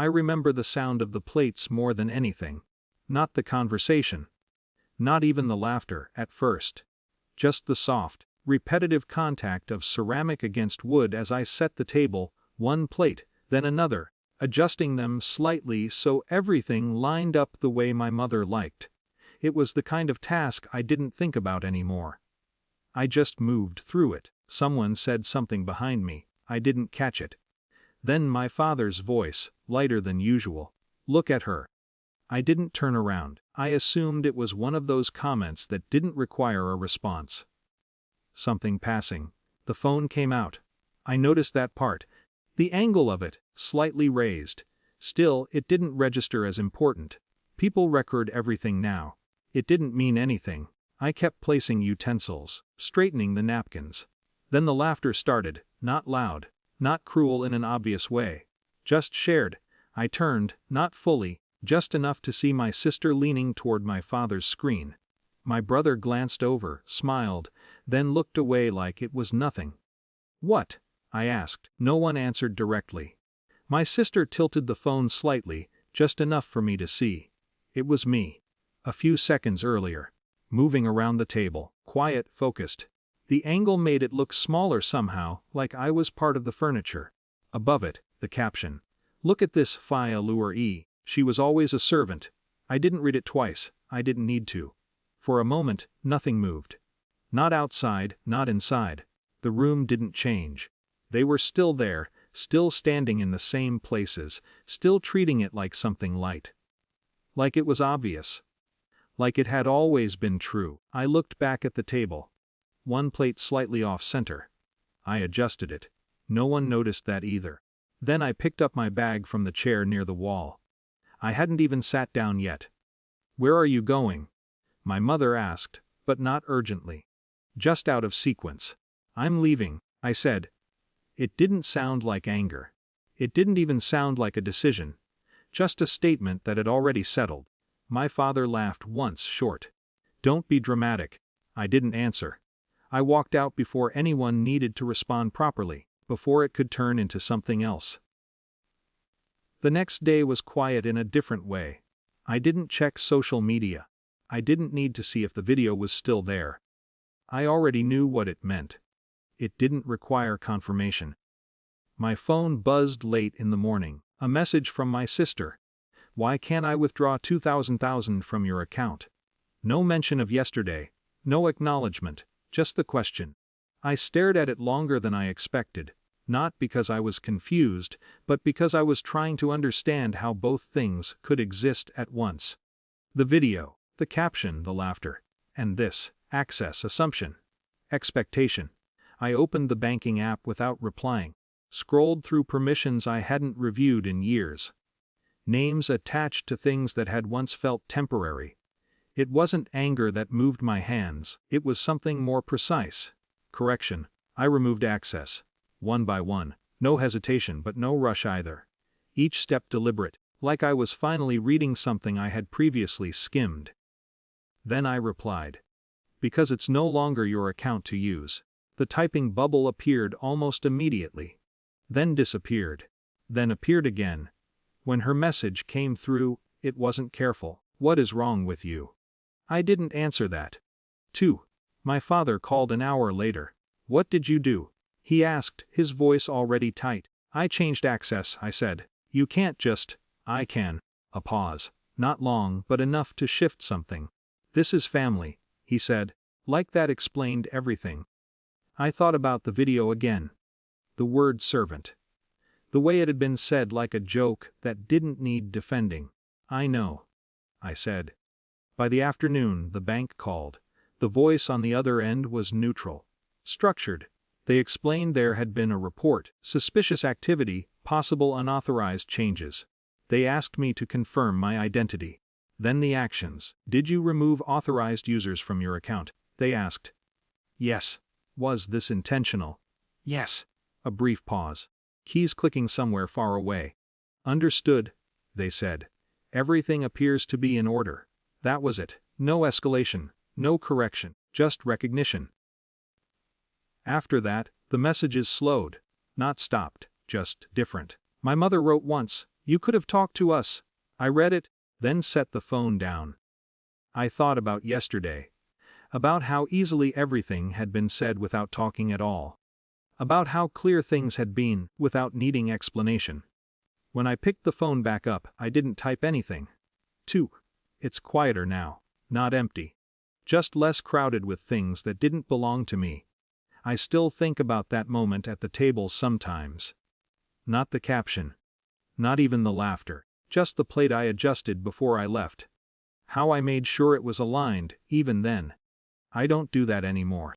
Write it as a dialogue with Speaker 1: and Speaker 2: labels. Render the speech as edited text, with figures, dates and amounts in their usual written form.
Speaker 1: I remember the sound of the plates more than anything. Not the conversation. Not even the laughter, at first. Just the soft, repetitive contact of ceramic against wood as I set the table, one plate, then another, adjusting them slightly so everything lined up the way my mother liked. It was the kind of task I didn't think about anymore. I just moved through it. Someone said something behind me. I didn't catch it. Then my father's voice, lighter than usual. "Look at her." I didn't turn around. I assumed it was one of those comments that didn't require a response. Something passing. The phone came out. I noticed that part. The angle of it, slightly raised. Still, it didn't register as important. People record everything now. It didn't mean anything. I kept placing utensils, straightening the napkins. Then the laughter started, not loud, not cruel in an obvious way. Just shared. I turned, not fully, just enough to see my sister leaning toward my father's screen. My brother glanced over, smiled, then looked away like it was nothing. "What?" I asked. No one answered directly. My sister tilted the phone slightly, just enough for me to see. It was me. A few seconds earlier. Moving around the table, quiet, focused. The angle made it look smaller somehow, like I was part of the furniture. Above it, the caption. "Look at this Phi Allure E. She was always a servant." I didn't read it twice. I didn't need to. For a moment, nothing moved. Not outside, not inside. The room didn't change. They were still there, still standing in the same places, still treating it like something light. Like it was obvious. Like it had always been true. I looked back at the table. One plate slightly off center. I adjusted it. No one noticed that either. Then I picked up my bag from the chair near the wall. I hadn't even sat down yet. "Where are you going?" my mother asked, but not urgently. Just out of sequence. "I'm leaving," I said. It didn't sound like anger. It didn't even sound like a decision. Just a statement that had already settled. My father laughed once short. "Don't be dramatic." I didn't answer. I walked out before anyone needed to respond properly, before it could turn into something else. The next day was quiet in a different way. I didn't check social media. I didn't need to see if the video was still there. I already knew what it meant. It didn't require confirmation. My phone buzzed late in the morning, a message from my sister. "Why can't I withdraw 2,000 from your account?" No mention of yesterday, no acknowledgement, just the question. I stared at it longer than I expected, not because I was confused, but because I was trying to understand how both things could exist at once. The video, the caption, the laughter, and this, access assumption. Expectation. I opened the banking app without replying, scrolled through permissions I hadn't reviewed in years. Names attached to things that had once felt temporary. It wasn't anger that moved my hands, it was something more precise. Correction. I removed access. One by one, no hesitation but no rush either. Each step deliberate, like I was finally reading something I had previously skimmed. Then I replied. "Because it's no longer your account to use." The typing bubble appeared almost immediately. Then disappeared. Then appeared again. When her message came through, it wasn't careful. "What is wrong with you?" I didn't answer that. 2. My father called an hour later. "What did you do?" he asked, his voice already tight. "I changed access," I said. "You can't just." "I can." A pause. Not long, but enough to shift something. "This is family," he said. Like that explained everything. I thought about the video again. The word servant. The way it had been said like a joke that didn't need defending. "I know," I said. By the afternoon, the bank called. The voice on the other end was neutral. Structured. They explained there had been a report, suspicious activity, possible unauthorized changes. They asked me to confirm my identity. Then the actions. "Did you remove authorized users from your account?" they asked. "Yes." "Was this intentional?" "Yes." A brief pause. Keys clicking somewhere far away. "Understood," they said. "Everything appears to be in order." That was it. No escalation, no correction, just recognition. After that, the messages slowed. Not stopped, just different. My mother wrote once, You could have talked to us. I read it, then set the phone down. I thought about yesterday. About how easily everything had been said without talking at all. About how clear things had been, without needing explanation. When I picked the phone back up, I didn't type anything. 2. It's quieter now, not empty. Just less crowded with things that didn't belong to me. I still think about that moment at the table sometimes. Not the caption. Not even the laughter, just the plate I adjusted before I left. How I made sure it was aligned, even then. I don't do that anymore.